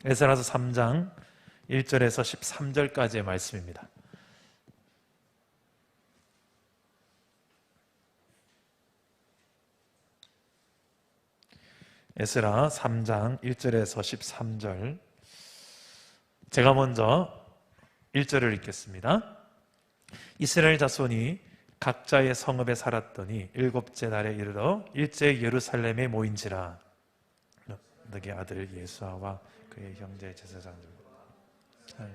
에스라서 3장 1절에서 13절까지의 말씀입니다. 에스라 3장 1절에서 13절, 제가 먼저 1절을 읽겠습니다. 이스라엘 자손이 각자의 성읍에 살았더니 일곱째 달에 이르러 일제히 예루살렘에 모인지라. 너희 아들 예수아와 그의 형제 제사장들과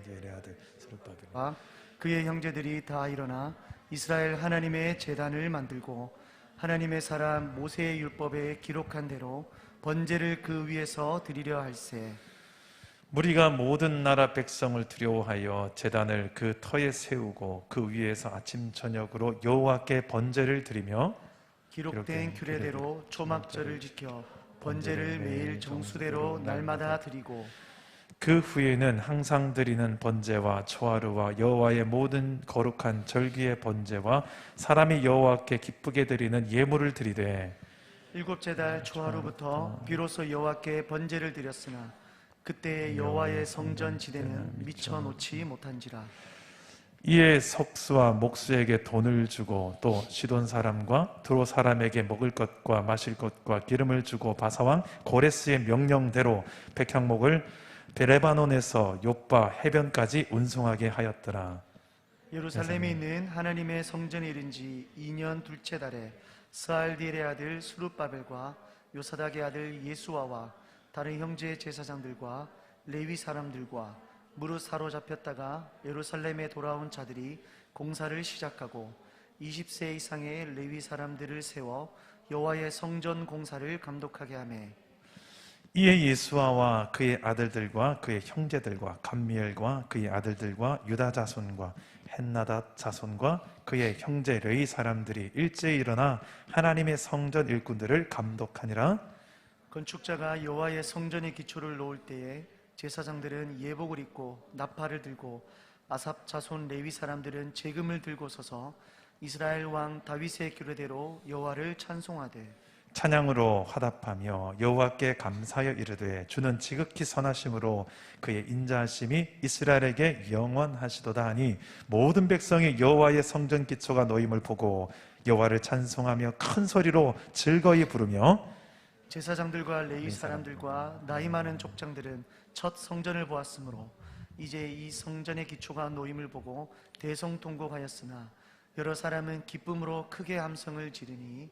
엘의 아들 스룹바벨과 그의 형제들이 다 일어나 이스라엘 하나님의 제단을 만들고 하나님의 사람 모세의 율법에 기록한 대로 번제를 그 위에서 드리려 할세. 무리가 모든 나라 백성을 두려워하여 제단을 그 터에 세우고 그 위에서 아침 저녁으로 여호와께 번제를 드리며 기록된 규례대로 초막절을 지켜 번제를 매일 정수대로 날마다 드리고 그 후에는 항상 드리는 번제와 초하루와 여호와의 모든 거룩한 절기의 번제와 사람이 여호와께 기쁘게 드리는 예물을 드리되 일곱째 달 초하루부터 비로소 여호와께 번제를 드렸으나 그때 여호와의 성전 지대는 미쳐 놓지 못한지라. 이에 석수와 목수에게 돈을 주고 또 시돈 사람과 두로 사람에게 먹을 것과 마실 것과 기름을 주고 바사왕 고레스의 명령대로 백향목을 베레바논에서 욥바 해변까지 운송하게 하였더라. 예루살렘에 있는 하나님의 성전에 이른 지 2년 둘째 달에 스알디엘의 아들 스룹바벨과 요사닥의 아들 예수아와 다른 형제 제사장들과 레위 사람들과 무릇 사로잡혔다가 예루살렘에 돌아온 자들이 공사를 시작하고 20세 이상의 레위 사람들을 세워 여호와의 성전 공사를 감독하게 하매, 이에 예수아와 그의 아들들과 그의 형제들과 감미엘과 그의 아들들과 유다 자손과 헨나닷 자손과 그의 형제 레위 사람들이 일제히 일어나 하나님의 성전 일꾼들을 감독하니라. 건축자가 여호와의 성전의 기초를 놓을 때에 제사장들은 예복을 입고 나팔을 들고 아삽 자손 레위 사람들은 제금을 들고 서서 이스라엘 왕 다윗의 규례대로 여호와를 찬송하되 찬양으로 화답하며 여호와께 감사하여 이르되 주는 지극히 선하심으로 그의 인자하심이 이스라엘에게 영원하시도다 하니 모든 백성이 여호와의 성전 기초가 놓임을 보고 여호와를 찬송하며 큰 소리로 즐거이 부르며, 제사장들과 레위 사람들과 나이 많은 족장들은 첫 성전을 보았으므로 이제 이 성전의 기초가 놓임을 보고 대성통곡하였으나 여러 사람은 기쁨으로 크게 함성을 지르니.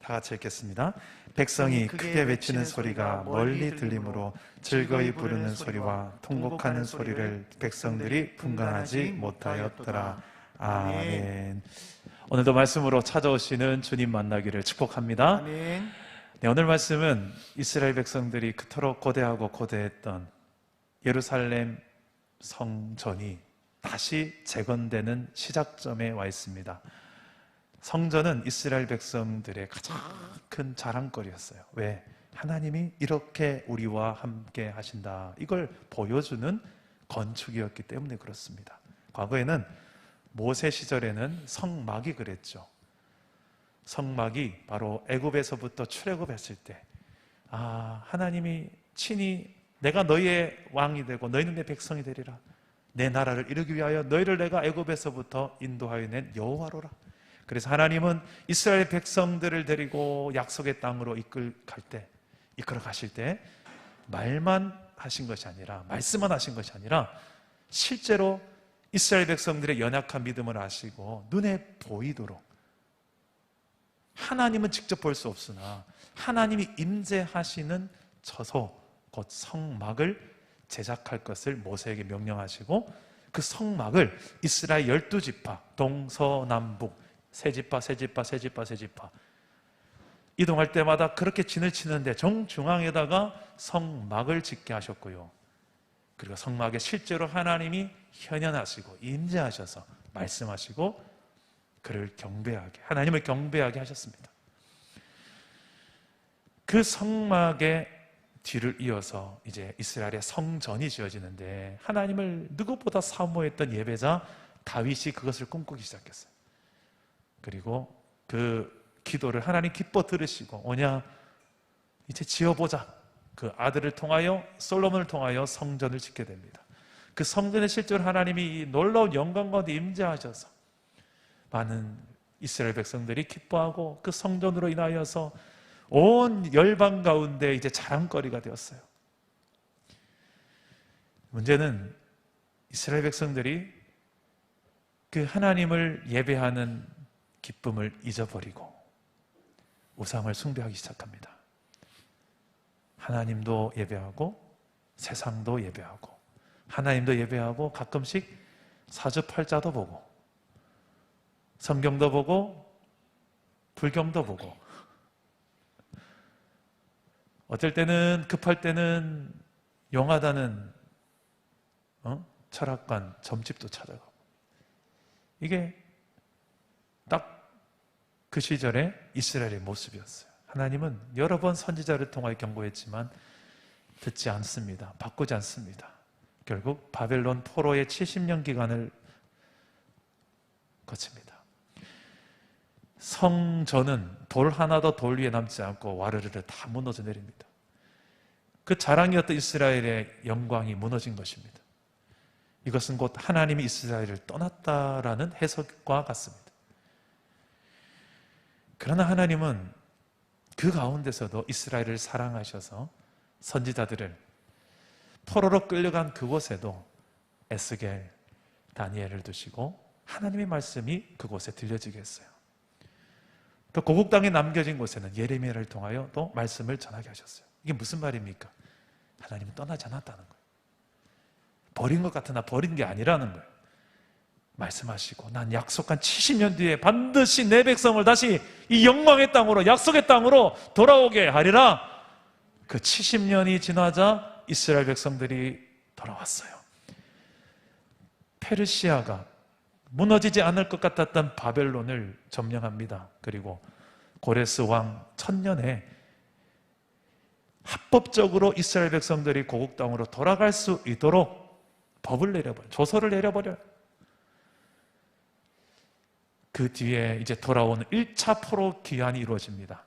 다 같이 읽겠습니다. 백성이 크게 외치는 소리가 멀리 들리므로 즐거이 부르는 소리와 통곡하는 소리를 백성들이 분간하지 못하였더라. 아멘. 오늘도 말씀으로 찾아오시는 주님 만나기를 축복합니다. 아멘. 네, 오늘 말씀은 이스라엘 백성들이 그토록 고대하고 고대했던 예루살렘 성전이 다시 재건되는 시작점에 와 있습니다. 성전은 이스라엘 백성들의 가장 큰 자랑거리였어요. 왜? 하나님이 이렇게 우리와 함께 하신다, 이걸 보여주는 건축이었기 때문에 그렇습니다. 과거에는 모세 시절에는 성막이 그랬죠. 성막이 바로 애굽에서부터 출애굽했을 때, 하나님이 친히 내가 너희의 왕이 되고 너희는 내 백성이 되리라, 내 나라를 이루기 위하여 너희를 내가 애굽에서부터 인도하여 낸 여호와로라. 그래서 하나님은 이스라엘 백성들을 데리고 약속의 땅으로 이끌어 가실 때 말만 하신 것이 아니라, 말씀만 하신 것이 아니라 실제로 이스라엘 백성들의 연약한 믿음을 아시고 눈에 보이도록, 하나님은 직접 볼 수 없으나 하나님이 임재하시는 처소, 곧 성막을 제작할 것을 모세에게 명령하시고, 그 성막을 이스라엘 12지파 동서남북 세지파 이동할 때마다 그렇게 진을 치는데 정중앙에다가 성막을 짓게 하셨고요. 그리고 성막에 실제로 하나님이 현현하시고 임재하셔서 말씀하시고 그를 경배하게, 하나님을 경배하게 하셨습니다. 그 성막의 뒤를 이어서 이제 이스라엘의 성전이 지어지는데, 하나님을 누구보다 사모했던 예배자 다윗이 그것을 꿈꾸기 시작했어요. 그리고 그 기도를 하나님 기뻐 들으시고, 이제 지어보자, 그 아들을 통하여, 솔로몬을 통하여 성전을 짓게 됩니다. 그 성전에 실제로 하나님이 이 놀라운 영광 가운데 임재하셔서 많은 이스라엘 백성들이 기뻐하고 그 성전으로 인하여서 온 열방 가운데 이제 자랑거리가 되었어요. 문제는 이스라엘 백성들이 그 하나님을 예배하는 기쁨을 잊어버리고 우상을 숭배하기 시작합니다. 하나님도 예배하고 세상도 예배하고 하나님도 예배하고 가끔씩 사주팔자도 보고 성경도 보고 불경도 보고 어떨 때는 급할 때는 용하다는 철학관 점집도 찾아가고 이게 딱 그 시절의 이스라엘의 모습이었어요. 하나님은 여러 번 선지자를 통하여 경고했지만 듣지 않습니다. 바꾸지 않습니다. 결국 바벨론 포로의 70년 기간을 거칩니다. 성전은 돌 하나도 돌 위에 남지 않고 와르르르 다 무너져 내립니다. 그 자랑이었던 이스라엘의 영광이 무너진 것입니다. 이것은 곧 하나님이 이스라엘을 떠났다라는 해석과 같습니다. 그러나 하나님은 그 가운데서도 이스라엘을 사랑하셔서 선지자들을 포로로 끌려간 그곳에도 에스겔, 다니엘을 두시고 하나님의 말씀이 그곳에 들려지게 했어요. 또 고국 땅에 남겨진 곳에는 예레미야를 통하여 또 말씀을 전하게 하셨어요. 이게 무슨 말입니까? 하나님은 떠나지 않았다는 거예요. 버린 것 같으나 버린 게 아니라는 거예요. 말씀하시고 난 약속한 70년 뒤에 반드시 내 백성을 다시 이 영광의 땅으로, 약속의 땅으로 돌아오게 하리라. 그 70년이 지나자 이스라엘 백성들이 돌아왔어요. 페르시아가 무너지지 않을 것 같았던 바벨론을 점령합니다. 그리고 고레스 왕 1000년에 합법적으로 이스라엘 백성들이 고국 땅으로 돌아갈 수 있도록 법을 내려버려요. 조서를 내려버려요. 그 뒤에 이제 돌아오는 1차 포로 귀환이 이루어집니다.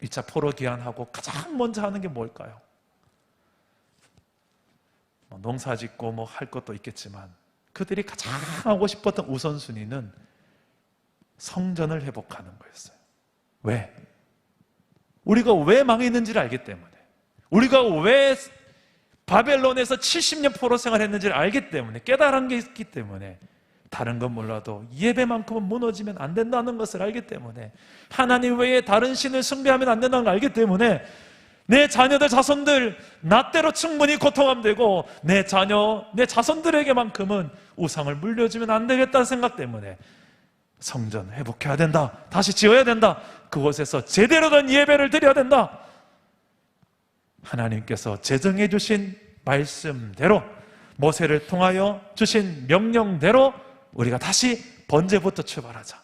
1차 포로 귀환하고 가장 먼저 하는 게 뭘까요? 농사 짓고 뭐 할 것도 있겠지만 그들이 가장 하고 싶었던 우선순위는 성전을 회복하는 거였어요. 왜? 우리가 왜 망했는지를 알기 때문에, 우리가 왜 바벨론에서 70년 포로 생활했는지를 알기 때문에, 깨달은 게 있기 때문에, 다른 건 몰라도 예배만큼은 무너지면 안 된다는 것을 알기 때문에, 하나님 외에 다른 신을 숭배하면 안 된다는 걸 알기 때문에, 내 자녀들, 자손들 나 때로 충분히 고통하면 되고 내 자녀, 내 자손들에게만큼은 우상을 물려주면 안 되겠다는 생각 때문에 성전 회복해야 된다, 다시 지어야 된다, 그곳에서 제대로 된 예배를 드려야 된다. 하나님께서 제정해 주신 말씀대로, 모세를 통하여 주신 명령대로 우리가 다시 번제부터 출발하자.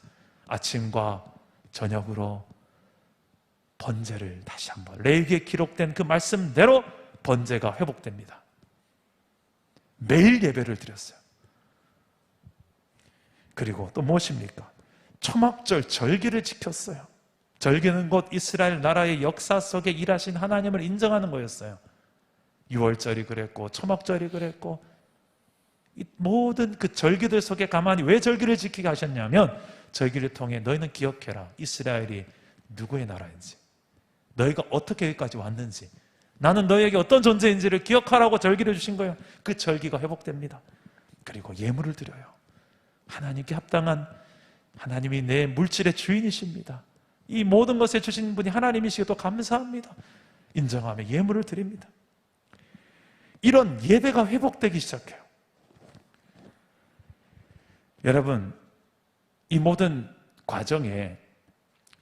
아침과 저녁으로 번제를 다시 한번, 레위기에 기록된 그 말씀대로 번제가 회복됩니다. 매일 예배를 드렸어요. 그리고 또 무엇입니까? 초막절 절기를 지켰어요. 절기는 곧 이스라엘 나라의 역사 속에 일하신 하나님을 인정하는 거였어요. 유월절이 그랬고 초막절이 그랬고, 이 모든 그 절기들 속에 가만히 왜 절기를 지키게 하셨냐면, 절기를 통해 너희는 기억해라, 이스라엘이 누구의 나라인지, 너희가 어떻게 여기까지 왔는지, 나는 너희에게 어떤 존재인지를 기억하라고 절기를 주신 거예요. 그 절기가 회복됩니다. 그리고 예물을 드려요. 하나님께 합당한, 하나님이 내 물질의 주인이십니다, 이 모든 것에 주신 분이 하나님이시기도 감사합니다, 인정하며 예물을 드립니다. 이런 예배가 회복되기 시작해요. 여러분, 이 모든 과정에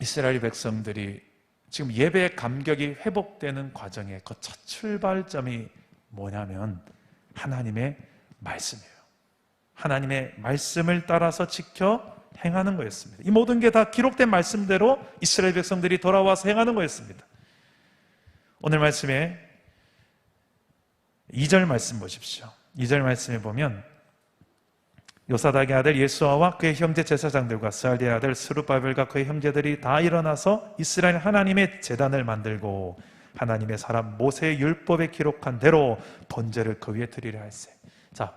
이스라엘 백성들이 지금 예배의 감격이 회복되는 과정의 그 첫 출발점이 뭐냐면 하나님의 말씀이에요. 하나님의 말씀을 따라서 지켜 행하는 거였습니다. 이 모든 게 다 기록된 말씀대로 이스라엘 백성들이 돌아와서 행하는 거였습니다. 오늘 말씀에 2절 말씀 보십시오. 2절 말씀에 보면 요사닥의 아들 예수아와 그의 형제 제사장들과 스알디의 아들 스룹바벨과 그의 형제들이 다 일어나서 이스라엘 하나님의 제단을 만들고 하나님의 사람 모세의 율법에 기록한 대로 번제를 그 위에 드리려 할세. 자,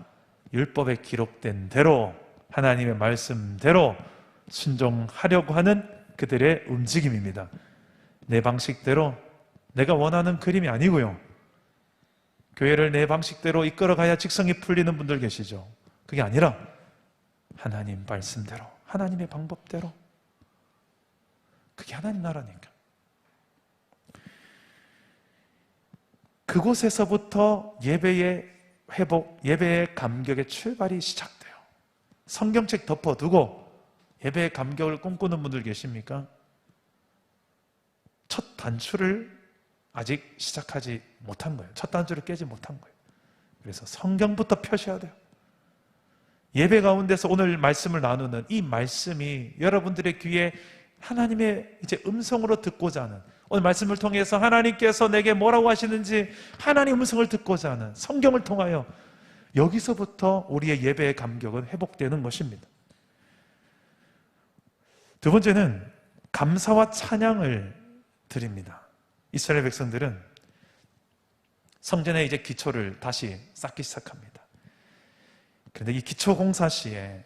율법에 기록된 대로 하나님의 말씀대로 순종하려고 하는 그들의 움직임입니다. 내 방식대로, 내가 원하는 그림이 아니고요. 교회를 내 방식대로 이끌어가야 직성이 풀리는 분들 계시죠. 그게 아니라 하나님 말씀대로, 하나님의 방법대로. 그게 하나님 나라니까. 그곳에서부터 예배의 회복, 예배의 감격의 출발이 시작돼요. 성경책 덮어두고 예배의 감격을 꿈꾸는 분들 계십니까? 첫 단추를 아직 시작하지 못한 거예요. 첫 단추를 깨지 못한 거예요. 그래서 성경부터 펴셔야 돼요. 예배 가운데서 오늘 말씀을 나누는 이 말씀이 여러분들의 귀에 하나님의 이제 음성으로 듣고자 하는, 오늘 말씀을 통해서 하나님께서 내게 뭐라고 하시는지 하나님 음성을 듣고자 하는, 성경을 통하여 여기서부터 우리의 예배의 감격은 회복되는 것입니다. 두 번째는 감사와 찬양을 드립니다. 이스라엘 백성들은 성전의 이제 기초를 다시 쌓기 시작합니다. 그런데 이 기초 공사 시에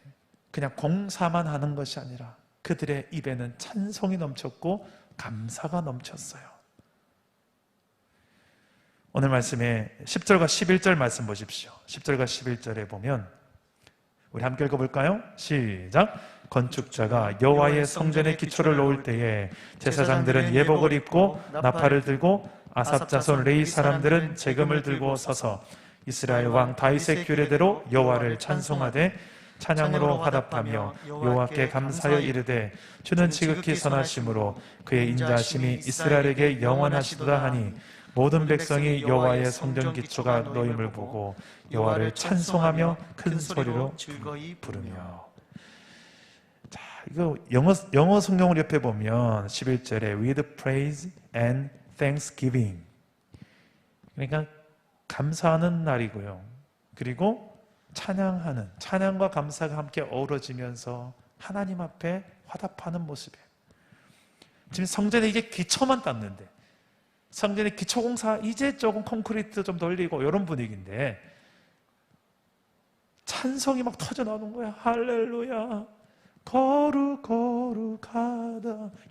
그냥 공사만 하는 것이 아니라 그들의 입에는 찬송이 넘쳤고 감사가 넘쳤어요. 오늘 말씀에 10절과 11절 말씀 보십시오. 10절과 11절에 보면 우리 함께 읽어볼까요? 시작! 건축자가 여호와의 성전의 기초를 놓을 때에 제사장들은 예복을 입고 나팔을 들고 아삽 자손 레위 사람들은 재금을 들고 서서 이스라엘 왕 다윗의 규례대로 여호와를 찬송하되 찬양으로 화답하며 여호와께 감사하여 이르되 주는 지극히 선하심으로 그의 인자하심이 이스라엘에게 영원하시도다 하니 모든 백성이 여호와의 성전 기초가 놓임을 보고 여호와를 찬송하며 큰 소리로 즐거이 부르며. 자, 이거 영어 성경을 옆에 보면 11절에 with praise and thanksgiving, 그러니까 감사하는 날이고요. 그리고 찬양하는, 찬양과 감사가 함께 어우러지면서 하나님 앞에 화답하는 모습이에요. 지금 성전에 이제 기초만 닦는데, 성전의 기초 공사 이제 조금 콘크리트 좀 돌리고 이런 분위기인데 찬송이 막 터져 나오는 거야. 할렐루야 거룩하다.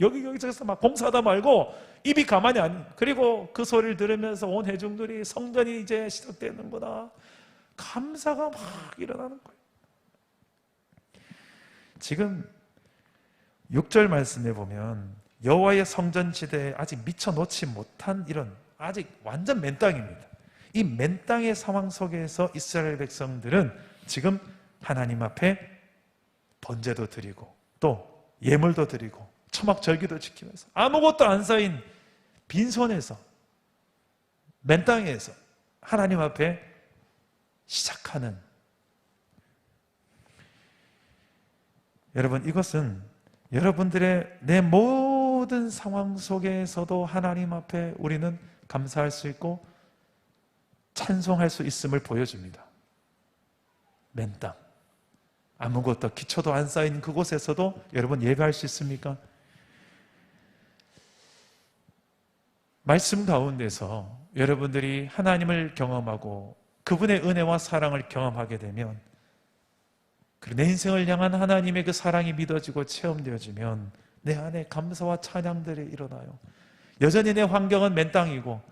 여기저기서 막 봉사하다 말고 입이 가만히 안, 그리고 그 소리를 들으면서 온 회중들이 성전이 이제 시작되는구나, 감사가 막 일어나는 거예요. 지금 6절 말씀에 보면 여호와의 성전지대에 아직 미쳐 놓지 못한 이런 아직 완전 맨 땅입니다. 이 맨 땅의 상황 속에서 이스라엘 백성들은 지금 하나님 앞에 번제도 드리고 또 예물도 드리고 초막절기도 지키면서 아무것도 안 쌓인 빈손에서 맨 땅에서 하나님 앞에 시작하는, 여러분 이것은 여러분들의 내 모든 상황 속에서도 하나님 앞에 우리는 감사할 수 있고 찬송할 수 있음을 보여줍니다. 맨 땅, 아무것도 기초도 안 쌓인 그곳에서도 여러분 예배할 수 있습니까? 말씀 가운데서 여러분들이 하나님을 경험하고 그분의 은혜와 사랑을 경험하게 되면, 그리고 내 인생을 향한 하나님의 그 사랑이 믿어지고 체험되어지면 내 안에 감사와 찬양들이 일어나요. 여전히 내 환경은 맨 땅이고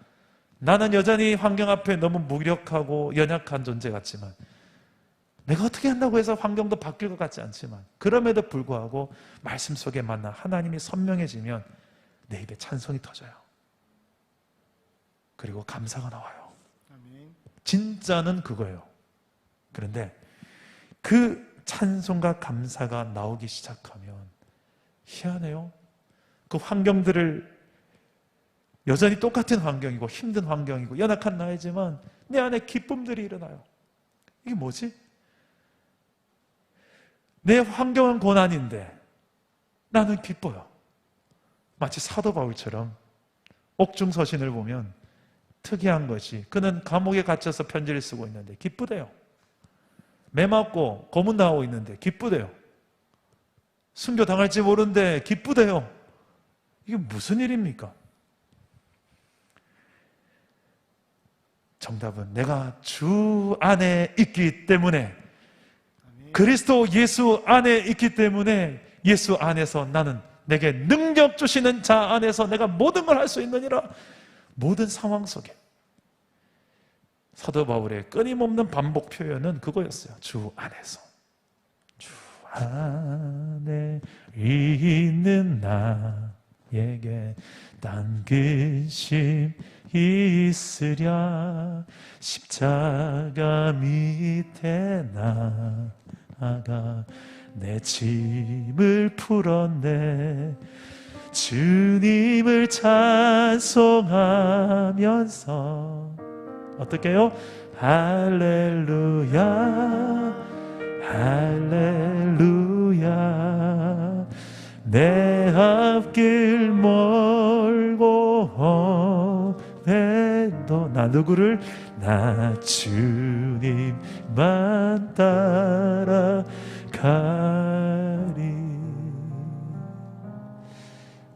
나는 여전히 환경 앞에 너무 무력하고 연약한 존재 같지만, 내가 어떻게 한다고 해서 환경도 바뀔 것 같지 않지만, 그럼에도 불구하고 말씀 속에 만나 하나님이 선명해지면 내 입에 찬송이 터져요. 그리고 감사가 나와요. 진짜는 그거예요. 그런데 그 찬송과 감사가 나오기 시작하면 희한해요. 그 환경들을, 여전히 똑같은 환경이고 힘든 환경이고 연약한 나이지만 내 안에 기쁨들이 일어나요. 이게 뭐지? 내 환경은 고난인데 나는 기뻐요. 마치 사도 바울처럼 옥중서신을 보면 특이한 것이, 그는 감옥에 갇혀서 편지를 쓰고 있는데 기쁘대요. 매 맞고 고문당하고 있는데 기쁘대요. 순교당할지 모르는데 기쁘대요. 이게 무슨 일입니까? 정답은 내가 주 안에 있기 때문에, 그리스도 예수 안에 있기 때문에, 예수 안에서 나는 내게 능력 주시는 자 안에서 내가 모든 걸 할 수 있느니라. 모든 상황 속에 사도 바울의 끊임없는 반복 표현은 그거였어요. 주 안에서. 주 안에 있는 나에게 당근심 있으랴. 십자가 밑에 나아가 내 짐을 풀었네. 주님을 찬송하면서 어떻게 해요? 할렐루야 할렐루야. 내 앞길 멀고 오해도 나 누구를? 나 주님만 따라가리.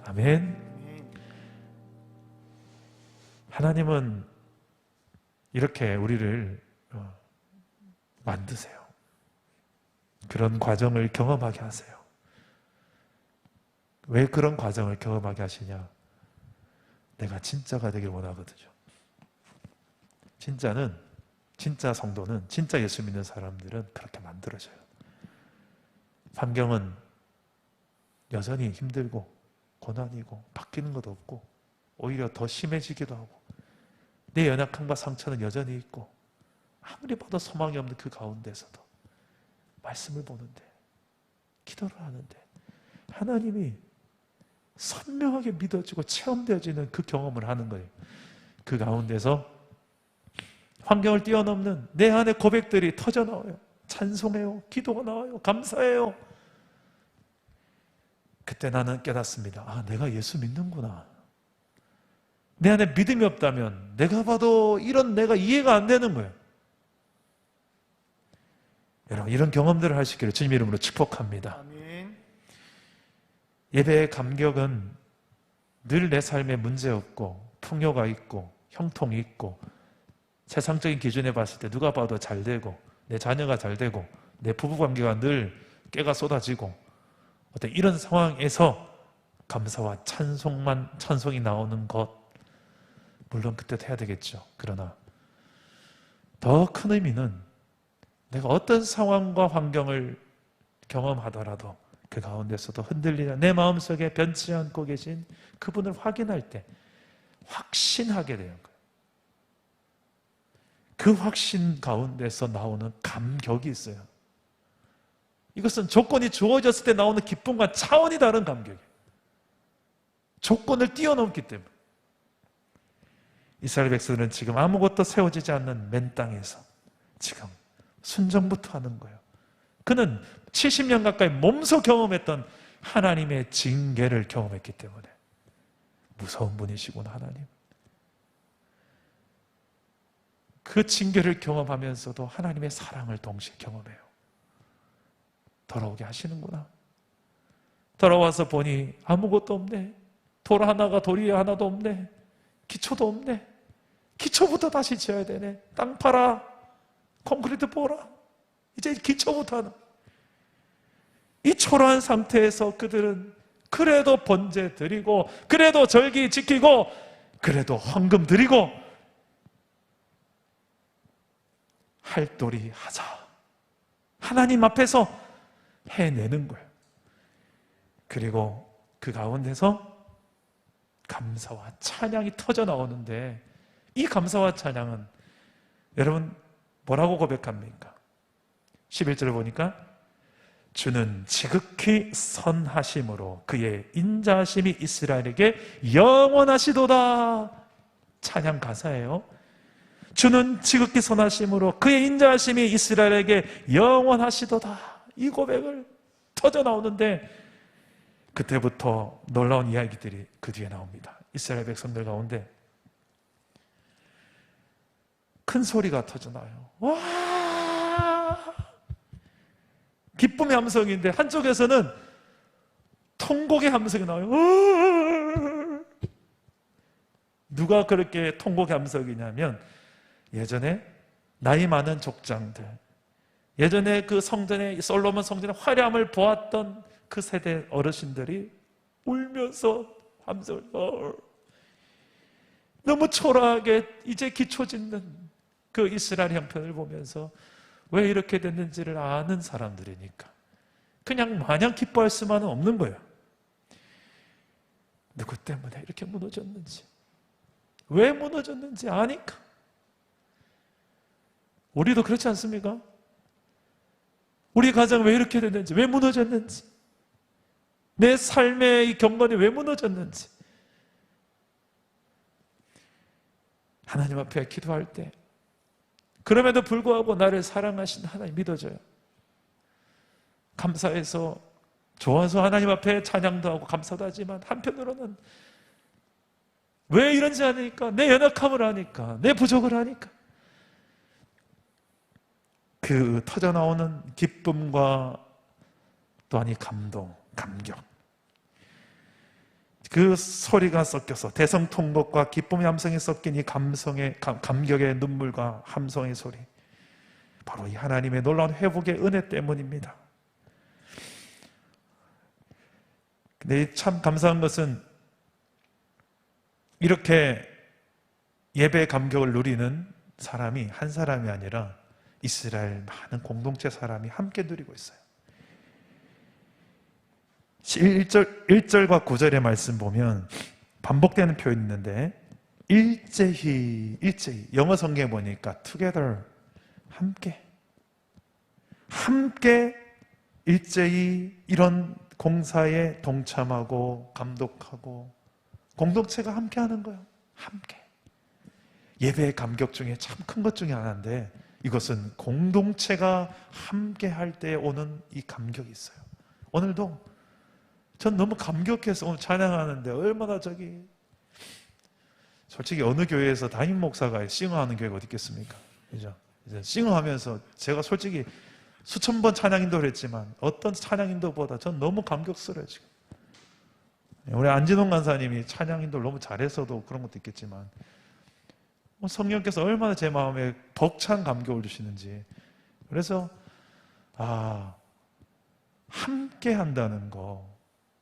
아멘. 하나님은 이렇게 우리를 만드세요. 그런 과정을 경험하게 하세요. 왜 그런 과정을 경험하게 하시냐? 내가 진짜가 되길 원하거든요. 진짜 성도는, 진짜 예수 믿는 사람들은 그렇게 만들어져요. 환경은 여전히 힘들고 고난이고 바뀌는 것도 없고 오히려 더 심해지기도 하고 내 연약함과 상처는 여전히 있고 아무리 봐도 소망이 없는 그 가운데서도 말씀을 보는데, 기도를 하는데 하나님이 선명하게 믿어지고 체험되어지는 그 경험을 하는 거예요. 그 가운데서 환경을 뛰어넘는 내 안의 고백들이 터져나와요. 찬송해요. 기도가 나와요. 감사해요. 그때 나는 깨닫습니다. 아, 내가 예수 믿는구나. 내 안에 믿음이 없다면 내가 봐도 이런 내가 이해가 안 되는 거예요. 여러분, 이런 경험들을 할 수 있기를 주님 이름으로 축복합니다. 아멘. 예배의 감격은 늘 내 삶에 문제 없고 풍요가 있고 형통이 있고 세상적인 기준에 봤을 때 누가 봐도 잘 되고 내 자녀가 잘 되고 내 부부관계가 늘 깨가 쏟아지고 어떤 이런 상황에서 감사와 찬송이 나오는 것, 물론 그때도 해야 되겠죠. 그러나 더 큰 의미는 내가 어떤 상황과 환경을 경험하더라도 그 가운데서도 흔들리지 내 마음속에 변치 않고 계신 그분을 확인할 때 확신하게 되는 거예요. 그 확신 가운데서 나오는 감격이 있어요. 이것은 조건이 주어졌을 때 나오는 기쁨과 차원이 다른 감격이에요. 조건을 뛰어넘기 때문에. 이스라엘 백성들은 지금 아무것도 세워지지 않는 맨 땅에서 지금 순종부터 하는 거예요. 그는 70년 가까이 몸소 경험했던 하나님의 징계를 경험했기 때문에 무서운 분이시구나 하나님. 그 징계를 경험하면서도 하나님의 사랑을 동시에 경험해요. 돌아오게 하시는구나. 돌아와서 보니 아무것도 없네. 돌 하나가 돌이 하나도 없네. 기초도 없네. 기초부터 다시 지어야 되네. 땅 파라. 콘크리트 보라. 이제 기초부터 하나. 이 초라한 상태에서 그들은 그래도 번제 드리고 그래도 절기 지키고 그래도 헌금 드리고 할도리 하자. 하나님 앞에서 해내는 거예요. 그리고 그 가운데서 감사와 찬양이 터져 나오는데 이 감사와 찬양은 여러분 뭐라고 고백합니까? 11절을 보니까 주는 지극히 선하심으로 그의 인자하심이 이스라엘에게 영원하시도다. 찬양 가사예요. 주는 지극히 선하심으로 그의 인자하심이 이스라엘에게 영원하시도다. 이 고백을 터져 나오는데 그때부터 놀라운 이야기들이 그 뒤에 나옵니다. 이스라엘 백성들 가운데 큰 소리가 터져 나와요. 와! 기쁨의 함성인데 한쪽에서는 통곡의 함성이 나와요. 누가 그렇게 통곡의 함성이냐면 예전에 나이 많은 족장들, 예전에 그 성전에, 솔로몬 성전의 화려함을 보았던 그 세대 어르신들이 울면서 함성을 너무 초라하게 이제 기초 짓는 그 이스라엘 형편을 보면서 왜 이렇게 됐는지를 아는 사람들이니까 그냥 마냥 기뻐할 수만은 없는 거예요. 누구 때문에 이렇게 무너졌는지, 왜 무너졌는지 아니까. 우리도 그렇지 않습니까? 우리 가정 왜 이렇게 됐는지, 왜 무너졌는지, 내 삶의 이 경건이 왜 무너졌는지 하나님 앞에 기도할 때 그럼에도 불구하고 나를 사랑하신 하나님 믿어져요. 감사해서, 좋아서 하나님 앞에 찬양도 하고 감사도 하지만 한편으로는 왜 이런지 아니까, 내 연약함을 아니까, 내 부족을 아니까 그 터져나오는 기쁨과 또한 이 감동, 감격, 그 소리가 섞여서 대성통곡과 기쁨의 함성이 섞인 이 감격의 눈물과 함성의 소리, 바로 이 하나님의 놀라운 회복의 은혜 때문입니다. 근데 참 감사한 것은 이렇게 예배의 감격을 누리는 사람이 한 사람이 아니라 이스라엘 많은 공동체 사람이 함께 누리고 있어요. 1절과 9절의 말씀 보면 반복되는 표현이 있는데 일제히, 영어 성경에 보니까 together, 함께 일제히 이런 공사에 동참하고 감독하고 공동체가 함께 하는 거예요. 함께. 예배의 감격 중에 참 큰 것 중에 하나인데 이것은 공동체가 함께 할 때 오는 이 감격이 있어요. 오늘도 전 너무 감격해서 오늘 찬양하는데 얼마나 솔직히 어느 교회에서 담임 목사가 싱어하는 교회가 어디 있겠습니까? 그죠? 이제 싱어하면서 제가 솔직히 수천 번 찬양 인도를 했지만 어떤 찬양 인도보다 전 너무 감격스러워요, 지금. 우리 안진홍 간사님이 찬양 인도를 너무 잘해서도 그런 것도 있겠지만 성령께서 얼마나 제 마음에 벅찬 감격을 주시는지. 그래서 함께 한다는 거,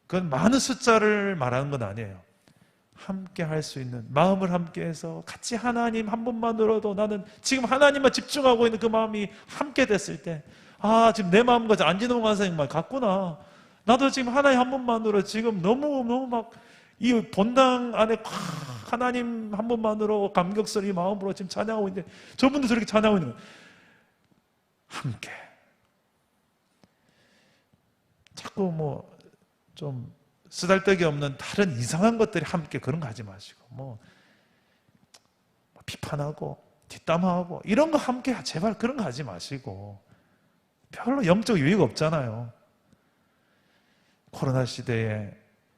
그건 많은 숫자를 말하는 건 아니에요. 함께 할 수 있는, 마음을 함께해서 같이 하나님 한 분만으로도 나는 지금 하나님만 집중하고 있는 그 마음이 함께 됐을 때, 지금 내 마음과 안진홍 간사님만 같구나. 나도 지금 하나님 한 분만으로 지금 너무 막 이 본당 안에 하나님 한 분만으로 감격스러운 마음으로 지금 찬양하고 있는데 저분도 저렇게 찬양하고 있는 거예요. 함께. 자꾸 좀 쓰잘데기 없는 다른 이상한 것들이 함께 그런 거 하지 마시고 비판하고 뒷담화하고 이런 거 함께 제발 그런 거 하지 마시고 별로 영적 유익 없잖아요. 코로나 시대에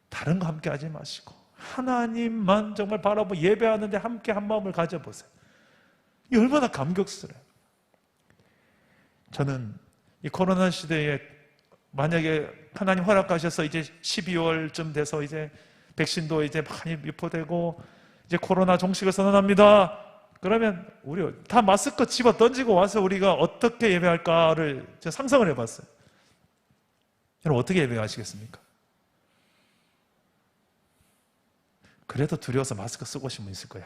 다른 거 함께 하지 마시고 하나님만 정말 바라보고 예배하는데 함께 한 마음을 가져보세요. 이 얼마나 감격스러워요. 저는 이 코로나 시대에 만약에 하나님 허락하셔서 이제 12월쯤 돼서 이제 백신도 이제 많이 유포되고 이제 코로나 종식을 선언합니다. 그러면 우리 다 마스크 집어 던지고 와서 우리가 어떻게 예배할까를 제가 상상을 해봤어요. 여러분 어떻게 예배하시겠습니까? 그래도 두려워서 마스크 쓰고 오신 분 있을 거야.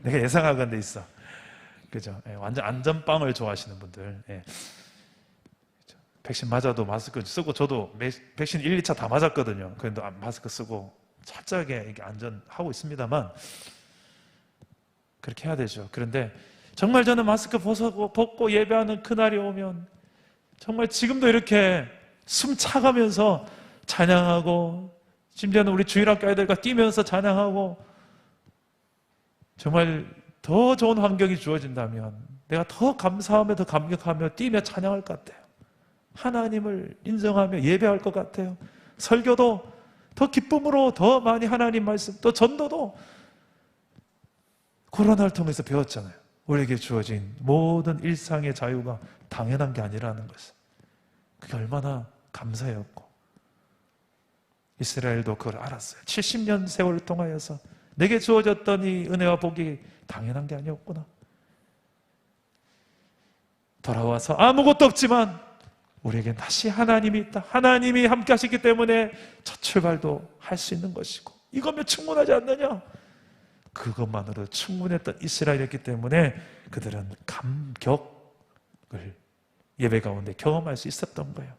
내가 예상하건대 있어. 그죠? 완전 안전빵을 좋아하시는 분들. 백신 맞아도 마스크 쓰고, 저도 백신 1, 2차 다 맞았거든요. 그런데 마스크 쓰고 철저하게 이렇게 안전하고 있습니다만 그렇게 해야 되죠. 그런데 정말 저는 마스크 벗고 예배하는 그날이 오면 정말 지금도 이렇게 숨 차가면서 찬양하고, 심지어는 우리 주일학교 아이들과 뛰면서 찬양하고, 정말 더 좋은 환경이 주어진다면 내가 더 감사하며 더 감격하며 뛰며 찬양할 것 같아요. 하나님을 인정하며 예배할 것 같아요. 설교도 더 기쁨으로 더 많이 하나님 말씀, 또 전도도 코로나를 통해서 배웠잖아요. 우리에게 주어진 모든 일상의 자유가 당연한 게 아니라는 것을. 그게 얼마나 감사였고, 이스라엘도 그걸 알았어요. 70년 세월을 통하여서 내게 주어졌던 이 은혜와 복이 당연한 게 아니었구나. 돌아와서 아무것도 없지만 우리에게 다시 하나님이 있다. 하나님이 함께 하시기 때문에 첫 출발도 할 수 있는 것이고, 이거면 충분하지 않느냐? 그것만으로 충분했던 이스라엘이었기 때문에 그들은 감격을 예배 가운데 경험할 수 있었던 거예요.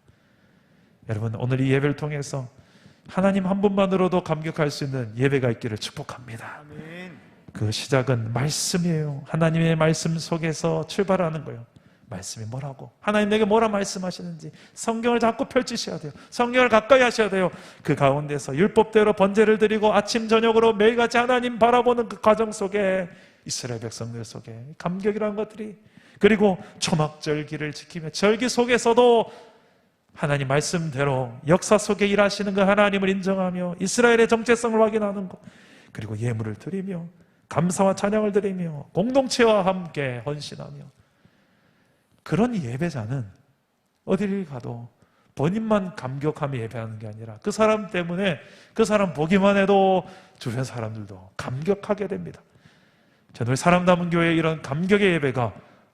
여러분, 오늘 이 예배를 통해서 하나님 한 분만으로도 감격할 수 있는 예배가 있기를 축복합니다. 아멘. 그 시작은 말씀이에요. 하나님의 말씀 속에서 출발하는 거예요. 말씀이 뭐라고, 하나님 내게 뭐라 말씀하시는지 성경을 자꾸 펼치셔야 돼요. 성경을 가까이 하셔야 돼요. 그 가운데서 율법대로 번제를 드리고 아침 저녁으로 매일같이 하나님 바라보는 그 과정 속에 이스라엘 백성들 속에 감격이라는 것들이, 그리고 초막절기를 지키며 절기 속에서도 하나님 말씀대로 역사 속에 일하시는 그 하나님을 인정하며 이스라엘의 정체성을 확인하는 것, 그리고 예물을 드리며 감사와 찬양을 드리며 공동체와 함께 헌신하며, 그런 예배자는 어디를 가도 본인만 감격하며 예배하는 게 아니라 그 사람 때문에, 그 사람 보기만 해도 주변 사람들도 감격하게 됩니다. 저는 우리 사람 남은 교회의 이런 감격의 예배가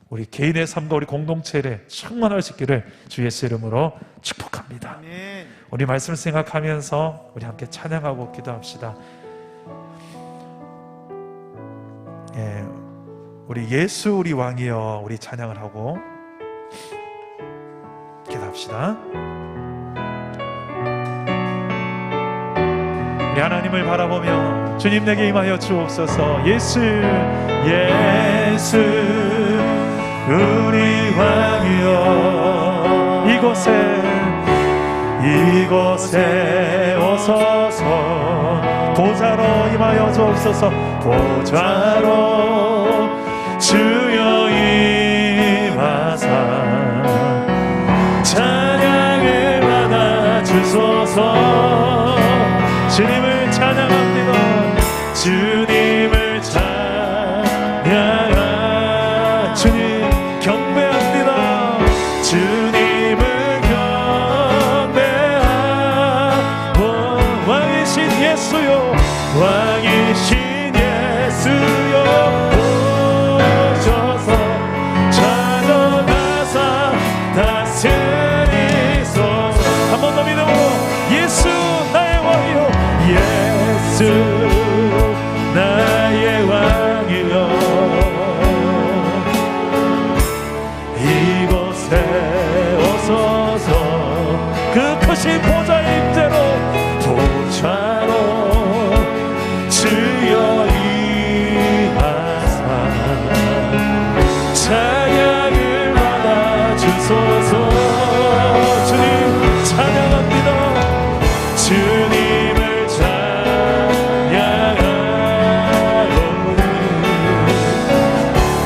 우리 개인의 삶과 우리 공동체에 충만할 수 있기를 주 예수 이름으로 축복합니다. 아멘. 우리 말씀을 생각하면서 우리 함께 찬양하고 기도합시다. 예, 우리 예수 우리 왕이여, 우리 찬양을 하고 기도합시다. 우리 하나님을 바라보며 주님 내게 임하여 주옵소서. 예수 예수 우리 왕이여, 이곳에 오소서. 보좌로 임하여 주옵소서. 보좌로 주여 임하사 찬양을 받아 주소서. 주님을 찬양합니다. 주님을 찬양하, 주님 경배합니다. 주님을 경배하고, 왕이신 예수요, 왕이신 예수요 오셔서 찾아가사 다스리소서. 한 번 더 믿음으로 예수 나의 왕이요, 예수 나의 왕이요, 이곳에 오소서. 그 크신 보좌의 임재로, 보좌로 주여 임하사 찬양을 받아 주소서. 주님 찬양합니다. 주님을 찬양하오니,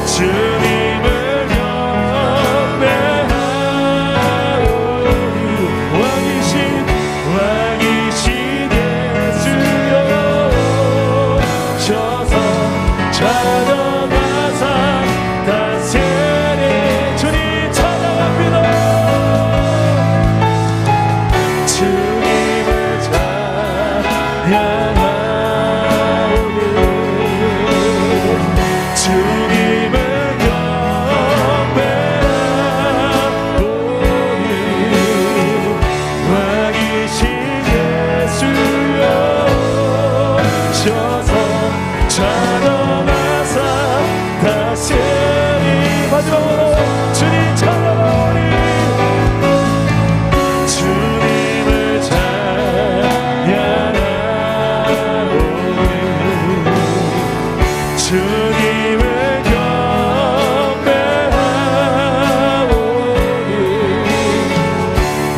주님을 경배하오니, 왕이신 예수여 오셔서 찾아가사 다스리. 주님 찬양합니다. 주님을 찬양하오니, 주님을 경배하오니, 왕이신 예수여 오셔서 찾아가사 다스리. 마지막으로 주님 찬양하오니, 주님을 찬양하오니, 주님을 경배하오니,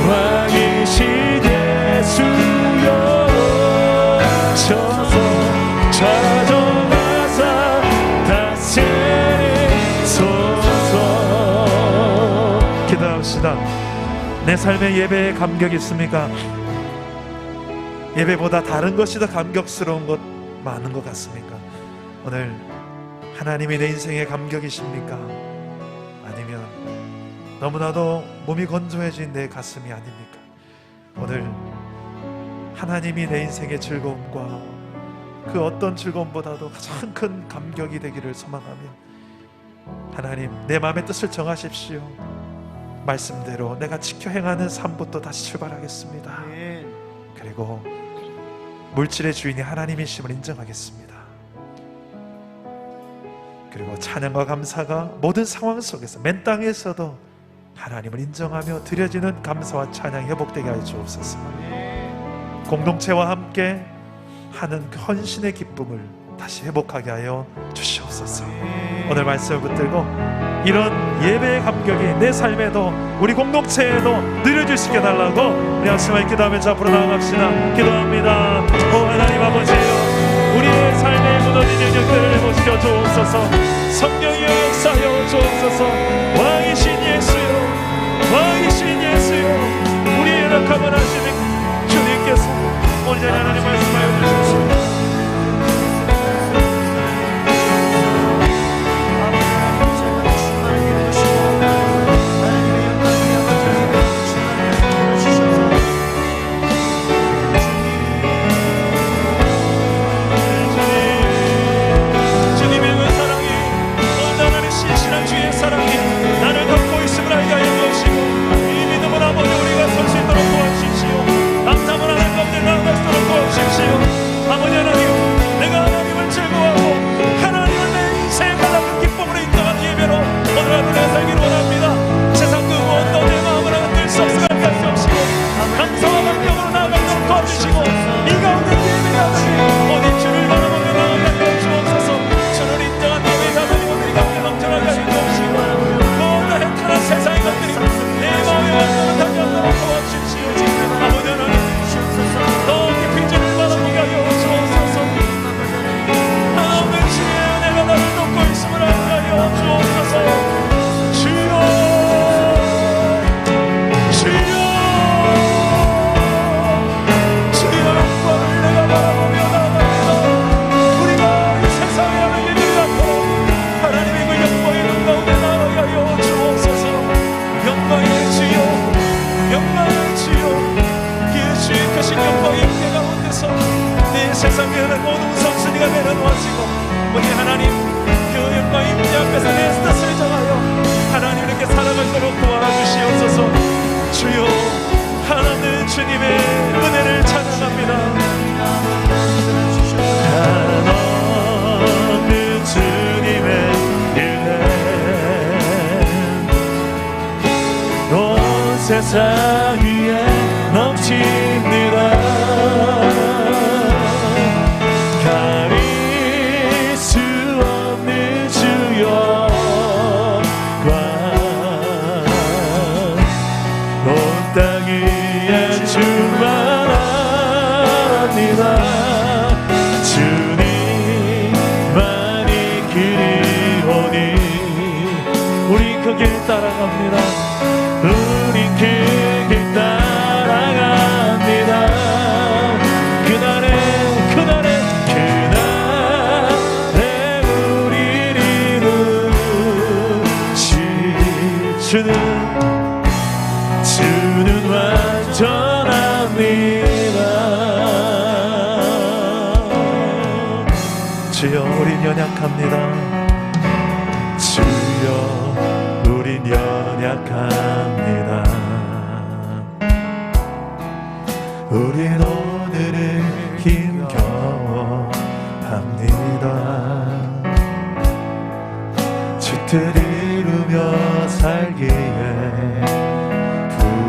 왕이신 예수여 오셔서 찾아가사 다스리소서. 기도합시다. 내 삶의 예배에 감격이 있습니까? 예배보다 다른 것이 더 감격스러운 것 많은 것 같습니까? 오늘 하나님이 내 인생의 감격이십니까? 아니면 너무나도 몸이 건조해진 내 가슴이 아닙니까? 오늘 하나님이 내 인생의 즐거움과 그 어떤 즐거움보다도 가장 큰 감격이 되기를 소망하며, 하나님 내 마음의 뜻을 정하십시오. 말씀대로 내가 지켜 행하는 삶부터 다시 출발하겠습니다. 아멘. 그리고 물질의 주인이 하나님이심을 인정하겠습니다. 그리고 찬양과 감사가 모든 상황 속에서, 맨 땅에서도 하나님을 인정하며 드려지는 감사와 찬양이 회복되게 하여 주옵소서. 공동체와 함께 하는 그 헌신의 기쁨을 다시 회복하게 하여 주시옵소서. 오늘 말씀을 붙들고 이런 예배의 감격이 내 삶에도, 우리 공동체에도 누려질 수 있게 달라고 우리 함께 기도하면서 앞으로 나아갑시다. 기도합니다. 오 하나님 아버지여, 우리의 삶에 무너진 영역들을 회복시켜 주옵소서. 성령이여 역사하여 주옵소서. 왕이신 예수여, 왕이신 예수여, 우리의 연약함을 하시는 주님께서 오늘 자리 하나님 말씀하여 주십시오. 세상 위에 넘칩니다. 가릴 수 없는 주여 온 땅 위에 충만합니다. 주님만이 그리오니 우리 그 길 따라갑니다. 우린 그 길 따라갑니다. 그날에 우리를 이루시 주는 완전합니다. 주여 우린 연약합니다. 주여 우린 연약합니다. 우린 오늘을 힘겨워합니다. 주뜻 이루며 살기에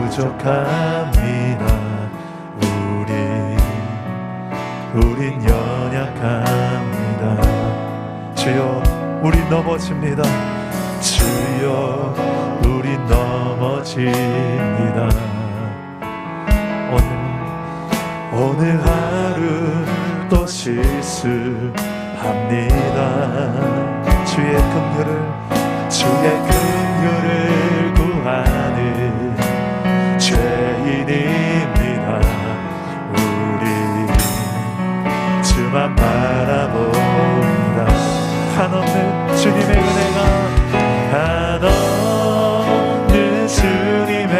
부족합니다. 우린 연약합니다. 주여 우린 넘어집니다. 주여 우린 넘어집니다. 오늘 하루 또 실수합니다. 주의 긍휼을 구하는 죄인입니다. 우리 주만 바라봅니다. 한없는 주님의 은혜가, 한없는 주님의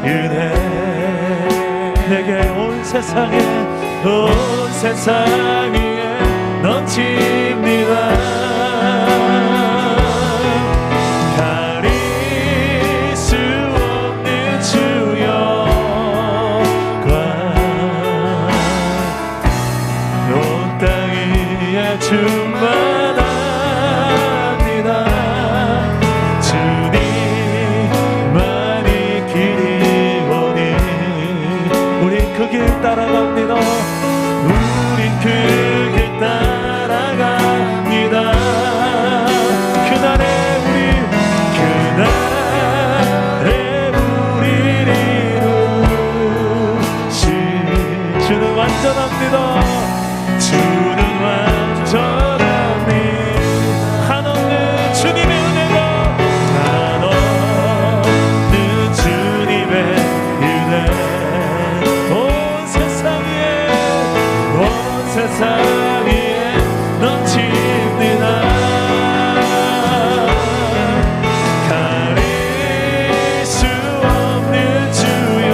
은혜, 내게 온 세상 위에 넘칩니다. 가릴 수 없는 주여 온 땅이 충만합니다. 주님만이 길이 오니 우린 그 길 따라갑니다. 우린 그 길 따라갑니다. 그날에 우리를 이루실 주는 완전합니다. 주는 완전합니다. 한없는 주님의 은혜가 한없는 주님의 은혜 온 세상 위에 넘칩니다. 가릴 수 없는 주여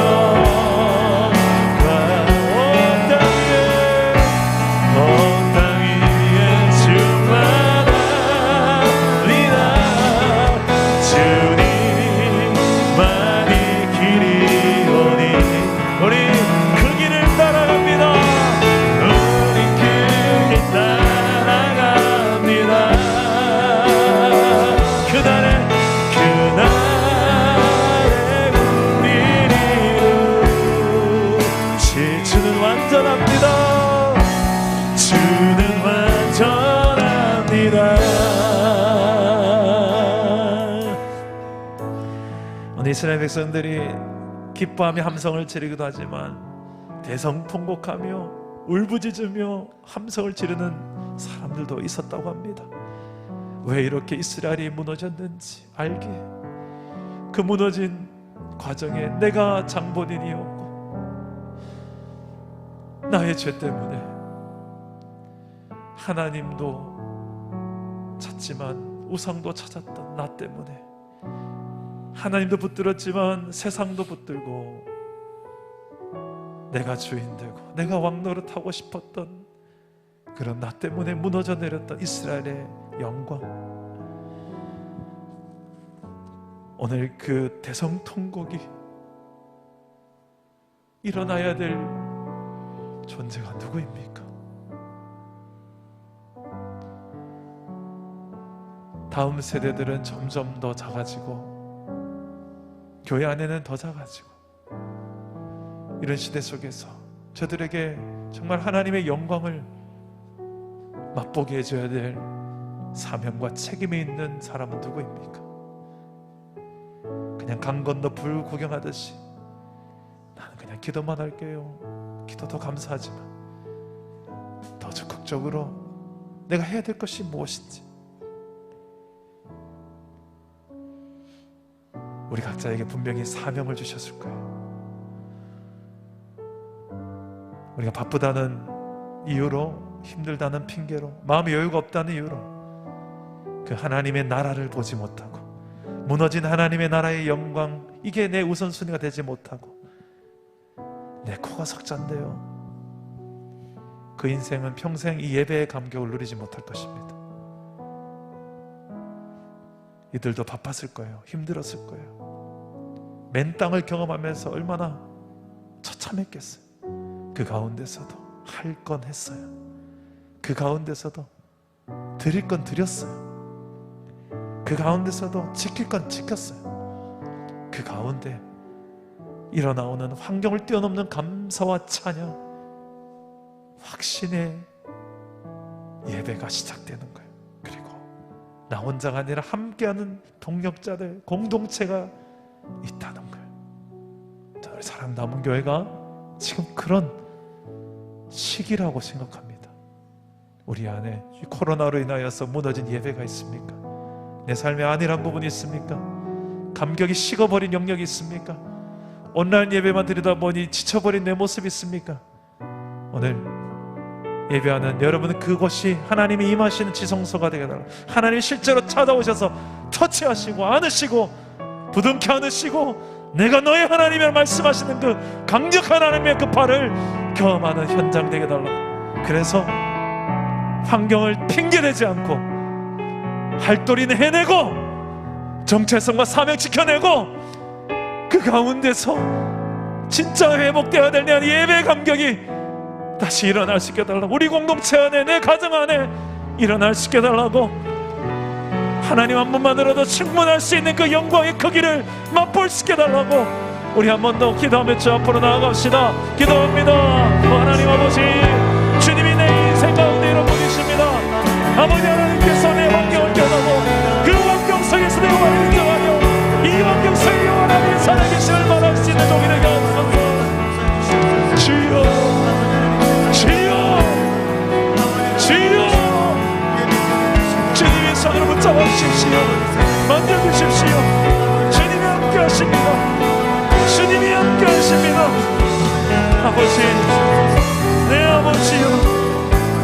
온 땅 위에 충만합니다. 주님만이 길이 오니 우리 그 길을 따라갑니다. 우리 그 길 따라갑니다. 그날에 우리를 이루실 주는 완전합니다. 주는 완전합니다. 오늘 이스라엘 백성들이 기뻐하며 함성을 지르기도 하지만 대성통곡하며 울부짖으며 함성을 지르는 사람들도 있었다고 합니다. 왜 이렇게 이스라엘이 무너졌는지 알게, 그 무너진 과정에 내가 장본인이었고 나의 죄 때문에 하나님도 찾지만 우상도 찾았던 나 때문에 하나님도 붙들었지만 세상도 붙들고 내가 주인 되고 내가 왕노릇하고 싶었던 그런 나 때문에 무너져 내렸던 이스라엘의 영광, 오늘 그 대성통곡이 일어나야 될 존재가 누구입니까? 다음 세대들은 점점 더 작아지고 교회 안에는 더 작아지고 이런 시대 속에서 저들에게 정말 하나님의 영광을 맛보게 해줘야 될 사명과 책임이 있는 사람은 누구입니까? 그냥 강 건너 불 구경하듯이 나는 그냥 기도만 할게요. 기도도 감사하지만 더 적극적으로 내가 해야 될 것이 무엇인지 우리 각자에게 분명히 사명을 주셨을 거예요. 우리가 바쁘다는 이유로, 힘들다는 핑계로, 마음의 여유가 없다는 이유로 그 하나님의 나라를 보지 못하고 무너진 하나님의 나라의 영광, 이게 내 우선순위가 되지 못하고 내 코가 석잔데요, 그 인생은 평생 이 예배의 감격을 누리지 못할 것입니다. 이들도 바빴을 거예요. 힘들었을 거예요. 맨 땅을 경험하면서 얼마나 처참했겠어요. 그 가운데서도 할 건 했어요. 그 가운데서도 드릴 건 드렸어요. 그 가운데서도 지킬 건 지켰어요. 그 가운데 일어나오는 환경을 뛰어넘는 감사와 찬양, 확신의 예배가 시작되는 거예요. 그리고 나 혼자가 아니라 함께하는 동력자들, 공동체가 있다는 거예요. 우리 사랑 남은 교회가 지금 그런 시기라고 생각합니다. 우리 안에 코로나로 인하여서 무너진 예배가 있습니까? 내 삶에 안일한 부분이 있습니까? 감격이 식어버린 영역이 있습니까? 온라인 예배만 드리다 보니 지쳐버린 내 모습이 있습니까? 오늘 예배하는 여러분, 그곳이 하나님이 임하시는 지성소가 되게 달라. 하나님이 실제로 찾아오셔서 터치하시고 안으시고 부둥켜 안으시고 내가 너의 하나님이라 말씀하시는 그 강력한 하나님의 그 발을 경험하는 현장 되게 달라. 그래서 환경을 핑계대지 않고 할도리는 해내고 정체성과 사명 지켜내고 그 가운데서 진짜 회복되어야 될 예배 감격이 다시 일어날 수 있게 해달라고, 우리 공동체 안에, 내 가정 안에 일어날 수 있게 해달라고, 하나님 한 분만으로도 충분할 수 있는 그 영광의 크기를 맛볼 수 있게 해달라고 우리 한 번 더 기도하며 주 앞으로 나아갑시다. 기도합니다. 하나님 아버지, 주님이 내 인생 가운데 이루어 보이십니다. 아버지 하나님께서 내 환경을 깨닫고 그 환경 속에서 내가 인정하여 이 환경 속에 영원하게 살아계시를 말할 수 있는 종이 되게 하소서. 주여, 주여, 주여, 주님의 손으로 붙잡아 주십시오. 만져주십시오. 주님이 함께 하십니다. 주님이 함께 하십니다. 아버지, 내 아버지여,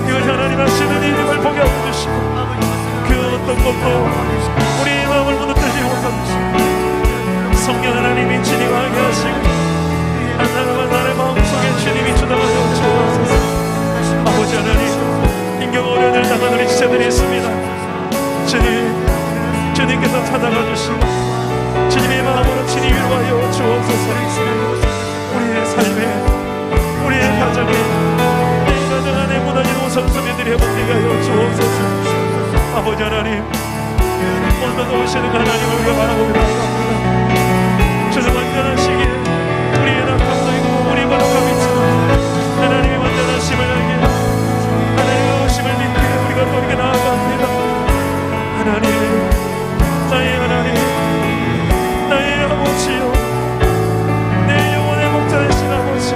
이걸 하나님 하시는 이름을 보게 하주시고 그 어떤 것도 우리의 마음을 무너뜨리지 못합니다. 성령 하나님이 진행하게 하시고 한 사람 한 사람의 마음속에 주님이 주당하여 주옵소서. 아버지 하나님, 힘겨운 어려움을 당한 우리 지체들이 있습니다. 주님께서 찾아가 주시고 주님의 마음으로 친히 위로하여 주옵소서. 우리의 삶에, 우리의 가정에, 내 가정 안에 무너진 우선순위들이 회복되게 하여 주옵소서. 아버지 하나님, 오늘도 오시는 하나님을 우리가 바라보며 나아갑니다. 주님 완전하시기에 우리의 낙함도 있고 우리의 거룩함이 있지만 하나님의 완전하심을 알게, 하나님의 오심을 믿게 우리가 또 이렇게 나아갑니다. 하나님, 나의 하나님, 나의 아버지요, 내 영혼의 목자이신 아버지,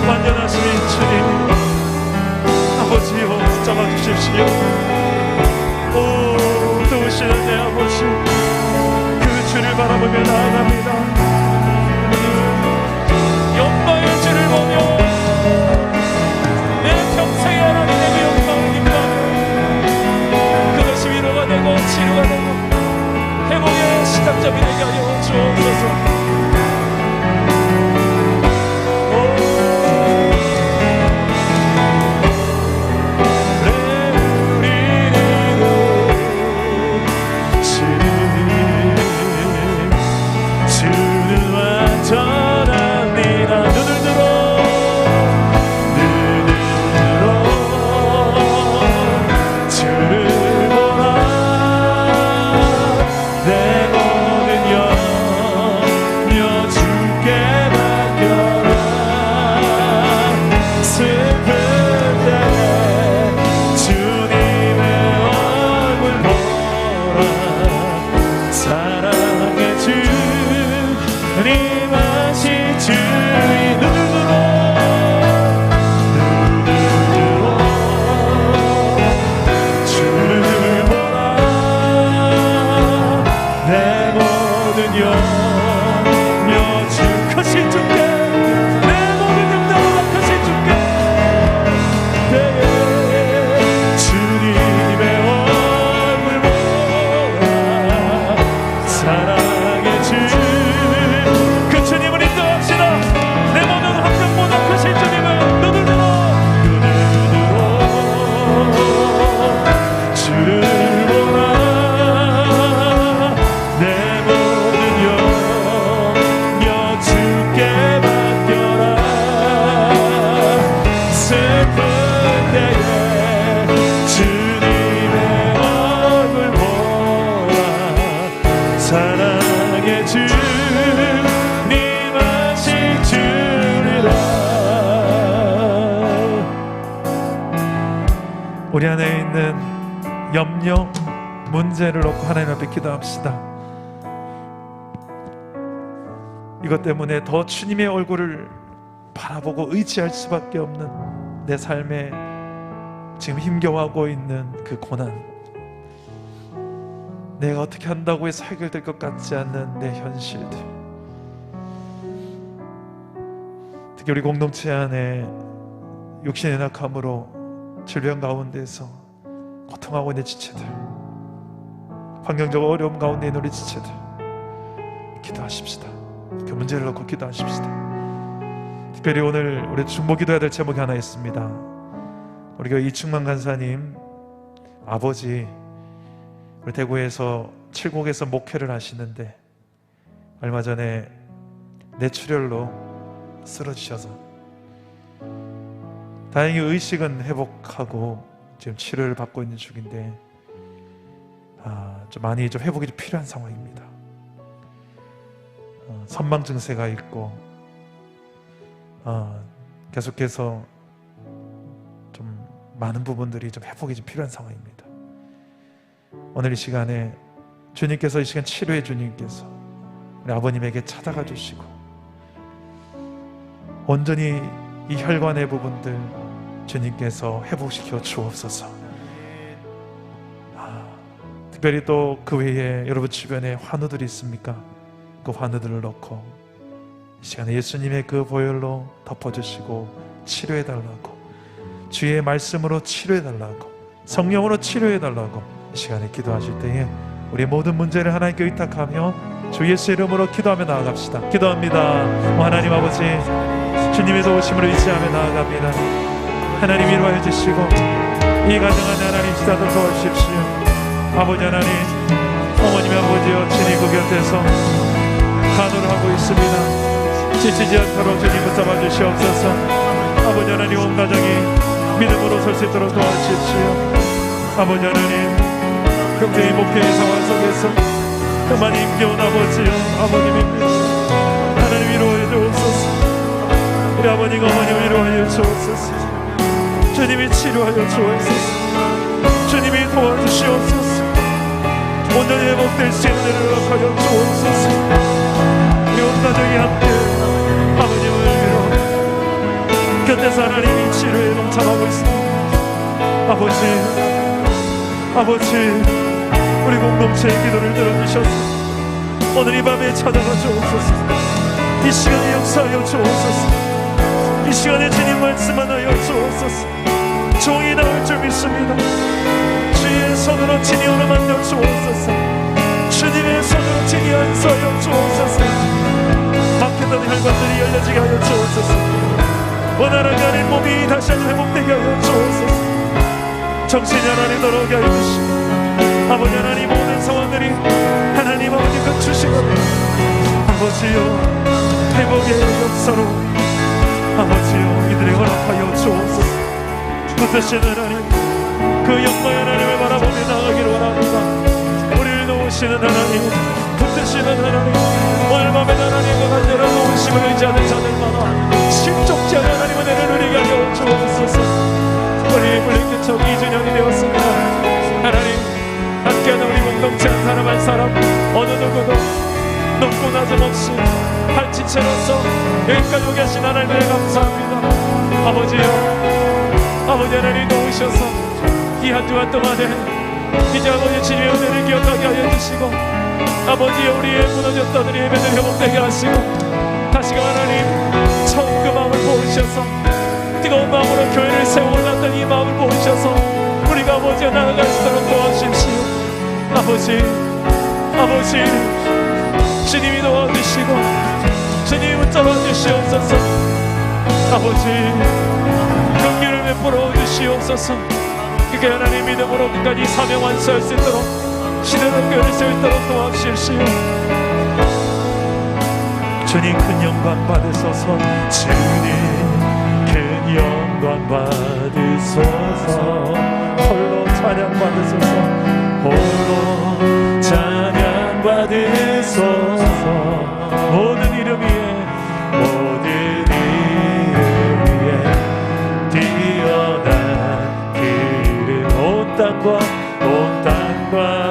완전하신 주님, 아버지요, 붙잡아 주십시오. 오, 도우시는 내 아버지, 그 주를 바라보며 나아갑니다. 영광의 주를 보며 내 평생의 하나님의 그 영광을 기뻐하며 그것이 위로가 되고 치료가 되고 회복의 시작점이 되게 하여 주옵소서. 우리 안에 있는 염려, 문제를 놓고 하나님 앞에 기도합시다. 이것 때문에 더 주님의 얼굴을 바라보고 의지할 수밖에 없는 내 삶에 지금 힘겨워하고 있는 그 고난, 내가 어떻게 한다고 해서 해결될 것 같지 않는 내 현실들, 특히 우리 공동체 안에 육신의 낙함으로 질병 가운데서 고통하고 있는 지체들, 환경적 어려움 가운데 있는 우리 지체들, 기도하십시다. 그 문제를 놓고 기도하십시다. 특별히 오늘 우리 중보 기도해야 될 제목이 하나 있습니다. 우리 교회 이충만 간사님 아버지 우리 대구에서 칠곡에서 목회를 하시는데 얼마 전에 뇌출혈로 쓰러지셔서 다행히 의식은 회복하고 지금 치료를 받고 있는 중인데 좀 많이 좀 회복이 좀 필요한 상황입니다. 선망 증세가 있고 계속해서 좀 많은 부분들이 좀 회복이 좀 필요한 상황입니다. 오늘 이 시간에 주님께서 이 시간 치료해 주님께서 우리 아버님에게 찾아가 주시고 온전히 이 혈관의 부분들 주님께서 회복시켜 주옵소서. 특별히 또 그 외에 여러분 주변에 환우들이 있습니까? 그 환우들을 넣고 이 시간에 예수님의 그 보혈로 덮어주시고 치료해달라고, 주의 말씀으로 치료해달라고, 성령으로 치료해달라고 이 시간에 기도하실 때에 우리의 모든 문제를 하나님께 의탁하며 주 예수 이름으로 기도하며 나아갑시다. 기도합니다. 하나님 아버지, 주님의 도우심을 의지하며 나아갑니다. 하나님 위로해 주시고 이 가정 안에 하나님 지도하도록 도와주십시오. 아버지 하나님, 어머님 아버지여, 주님 그 곁에서 간호를 하고 있습니다. 지치지 않도록 주님 붙잡아 주시옵소서. 아버지 하나님, 온 가정이 믿음으로 설 수 있도록 도와주십시오. 아버지 하나님, 평생의 목회의 상황 속에서 그만 힘겨운 아버지여, 아버님입니다. 하나님 위로해 주옵소서. 우리 아버님 어머니 위로하여 주옵소서. 주님이 치료하여 주옵소서. 주님이 도와주시옵소서. 온전히 회복될 수 있는 일을 허락하여 주옵소서. 우리 온 가족이 함께 아버님을 위로 곁에서 하나님이 치료에 동참하고 있습니다. 아버지, 우리 공동체의 기도를 들어주셔서 오늘 이 밤에 찾아가 주옵소서. 이 시간에 역사하여 주옵소서. 이 시간에 주님 말씀만 하여 주옵소서. 종이 나올 줄 믿습니다. 주의 손으로 친히 오르만져 주옵소서. 주님의 손으로 친히 안수하여 주옵소서. 막혔던 혈관들이 열려지게 하여 주옵소서. 원활하게 하는 몸이 다시 한번 회복되게 하여 주옵소서. 정신이 하나님 돌아오게 하여 주시고, 아버지 하나님, 모든 상황들이 하나님 아버지 감추시거든 아버지여, 회복의 역사로 아버지여 이들의 허락하여 주옵소서. 붙으시는 하나님, 그 영광의 하나님을 바라보며 나가기를 원합니다. 우리를 도우시는 하나님, 붙으시는 하나님, 오늘 밤에 하나님과 간절한 도우심을 의지하는 자들마다 실족지 않은 하나님의 은혜를 누리게 하여 주옵소서. 우리 물리교척 2주년이 되었습니다. 하나님, 함께하는 우리 공동체 한 사람 한 사람 어느 누구도 높고 낮음 없이 발치체로서 여기까지 오게 하신 하나님을 감사합니다. 아버지 하나님 도우셔서 이 한 주간 동안에 이제 아버지 주님의 은혜를 기억하게 하여 주시고, 아버지여, 우리의 무너졌던 우리 예배를 회복되게 하시고, 다시금 하나님 처음 그 마음을 보이셔서 뜨거운 마음으로 교회를 세워놨던 이 마음을 보이셔서 우리가 아버지와 나아갈 수 있도록 도와주십시오. 아버지 주님이 도와주시고 주님이 붙잡아 주시옵소서. 아버지 용기를 베풀어 주시옵소서. 그게 하나님 믿음으로 끝까지 사명 완수할 수 있도록 시대로 교회를 세울 수 있도록 도와주십시오. 주님 큰 영광 받으소서. 주님 큰 영광 받으소서. 홀로 찬양 받으소서. 홀로 찬양 받으소서. 모든 이름 위에 뛰어난 그를 온 땅과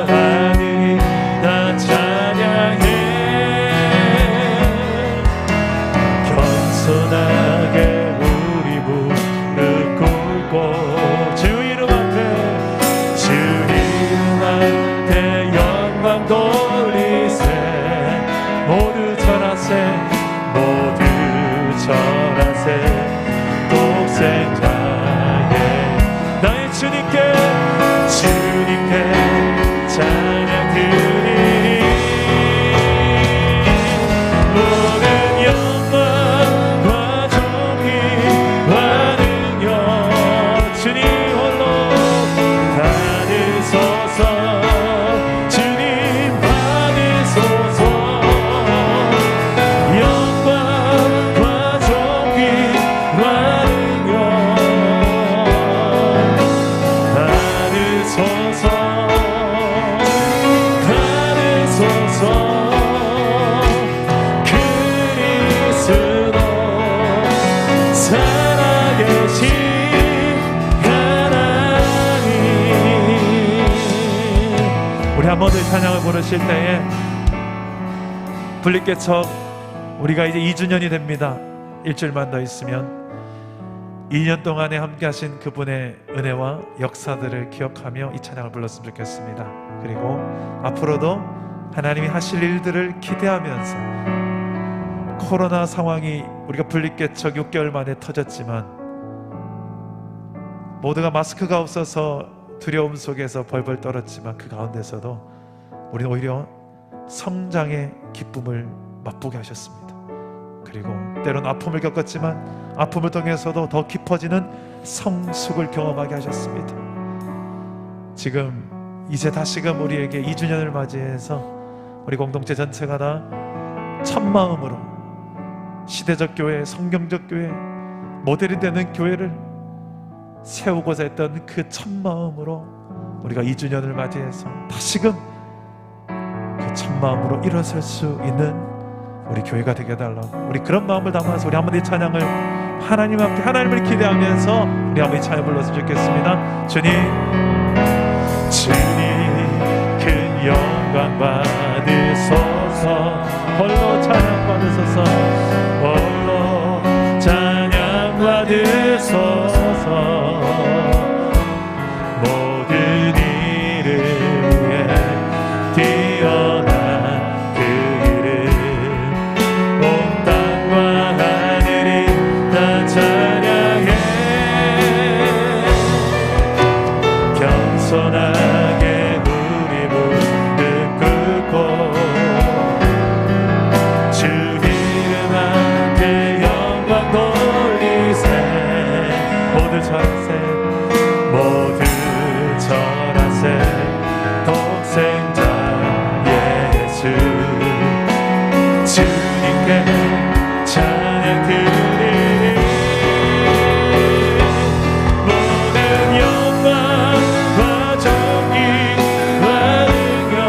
하늘이 다 찬양해. 겸손하게 우리 무릎 꿇고 주 이름 앞에 영광 돌리세. 모두 절하세 독생자의 나의 주님께 찬양 드리니 모든 영광과 존귀와 능력 주님 그리스도 살아계신 하나님. 우리 한 번 더 찬양을 부르실 때에 분리개척 우리가 이제 2주년이 됩니다. 일주일만 더 있으면 2년 동안에 함께 하신 그분의 은혜와 역사들을 기억하며 이 찬양을 불렀으면 좋겠습니다. 그리고 앞으로도 하나님이 하실 일들을 기대하면서 코로나 상황이 우리가 분리개척 6개월 만에 터졌지만 모두가 마스크가 없어서 두려움 속에서 벌벌 떨었지만 그 가운데서도 우리는 오히려 성장의 기쁨을 맛보게 하셨습니다. 그리고 때론 아픔을 겪었지만 아픔을 통해서도 더 깊어지는 성숙을 경험하게 하셨습니다. 지금 이제 다시금 우리에게 2주년을 맞이해서 우리 공동체 전체가 다 첫마음으로 시대적 교회, 성경적 교회, 모델이 되는 교회를 세우고자 했던 그 첫마음으로 우리가 2주년을 맞이해서 다시금 그 첫마음으로 일어설 수 있는 우리 교회가 되게 해달라고 우리 그런 마음을 담아서 우리 한번 이 찬양을 하나님 앞에 하나님을 기대하면서 우리 한번 이 찬양 불렀으면 좋겠습니다. 주님 큰 영광 받으소서. 홀로 찬양 받으소서. 홀로 찬양 받으소서. 모든 이름 위에 뛰어난 그 이름 온 땅과 하늘이 다 찬양해. 겸손하게 우리 무릎 꿇고 주 이름 앞에 영광 돌리세. 모두 절하세. 모두 절하세. 독생자 예수 주님께 찬양 드리리. 모든 영광과 존귀와 능력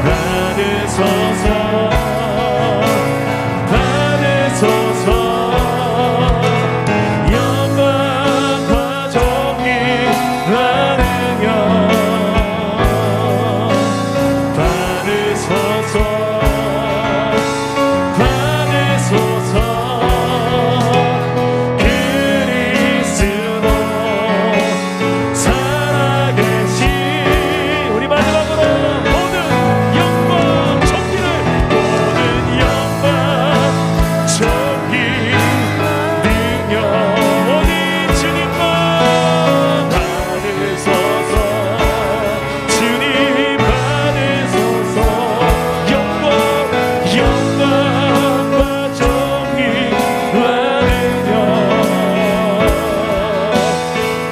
받으소서. 받으소서. 영광과 존귀와 능력 받으소서. 받으소서. 그리스도 살아계신. 우리 마지막으로 모든 영광 존귀를 모든 영광 존귀 능력 오직 주님만 받으소서. 주님 받으소서. 영광과 존귀와 능력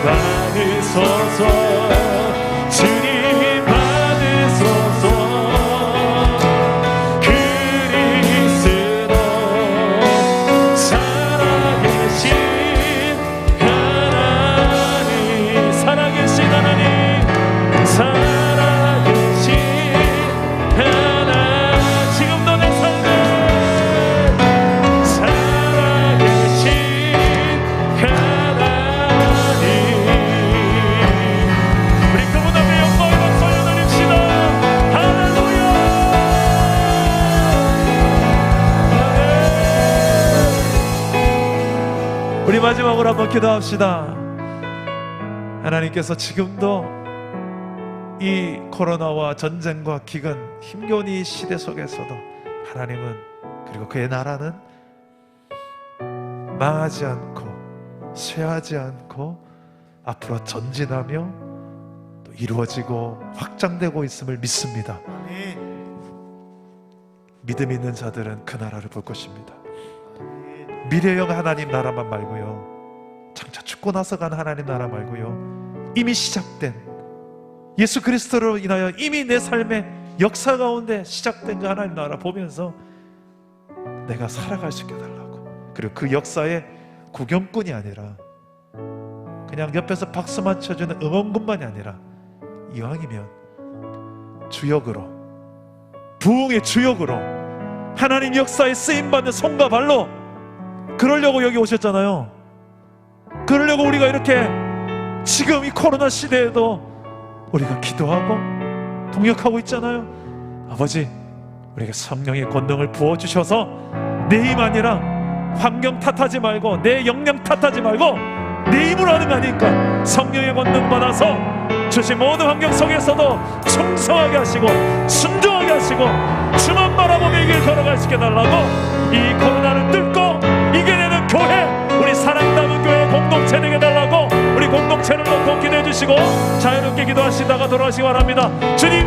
받으소서. 주님 받으소서. 그리스도 살아계신 하나님. 살아계신 하나님. 살아계신 하나님. 지금도 내 삶에 살아계신 하나님. 우리 그분 앞에 영광을 박수 올려드립시다. 할렐루야. 우리 마지막으로 한번 기도합시다. 하나님께서 지금도 이 코로나와 전쟁과 기근 힘겨운 이 시대 속에서도 하나님은 그리고 그의 나라는 망하지 않고 쇠하지 않고 앞으로 전진하며 또 이루어지고 확장되고 있음을 믿습니다. 아멘. 믿음 있는 자들은 그 나라를 볼 것입니다. 아멘. 미래형 하나님 나라만 말고요, 장차 죽고 나서 가는 하나님 나라 말고요, 이미 시작된 예수 그리스도로 인하여 이미 내 삶의 역사 가운데 시작된 그 하나님 나라 보면서 내가 살아갈 수 있게 해달라고. 그리고 그 역사의 구경꾼이 아니라 그냥 옆에서 박수만 쳐주는 응원군만이 아니라 이왕이면 주역으로, 부흥의 주역으로, 하나님 역사에 쓰임받는 손과 발로, 그러려고 여기 오셨잖아요. 그러려고 우리가 이렇게 지금 이 코로나 시대에도 우리가 기도하고 동역하고 있잖아요. 아버지, 우리에게 성령의 권능을 부어주셔서 내 힘 아니라 환경 탓하지 말고, 내 역량 탓하지 말고 내 힘으로 하는 거 아니니까 성령의 권능 받아서 주신 모든 환경 속에서도 충성하게 하시고 순종하게 하시고 주만 바라보며 이 길 걸어갈 수 있게 달라고, 이 코로나를 뚫고 이겨내는 교회, 우리 사랑 담은 교회 공동체 되게 달라고 우리 공동체를 놓고 기도해 주시고 자유롭게 기도하시다가 돌아오시기 바랍니다. 주님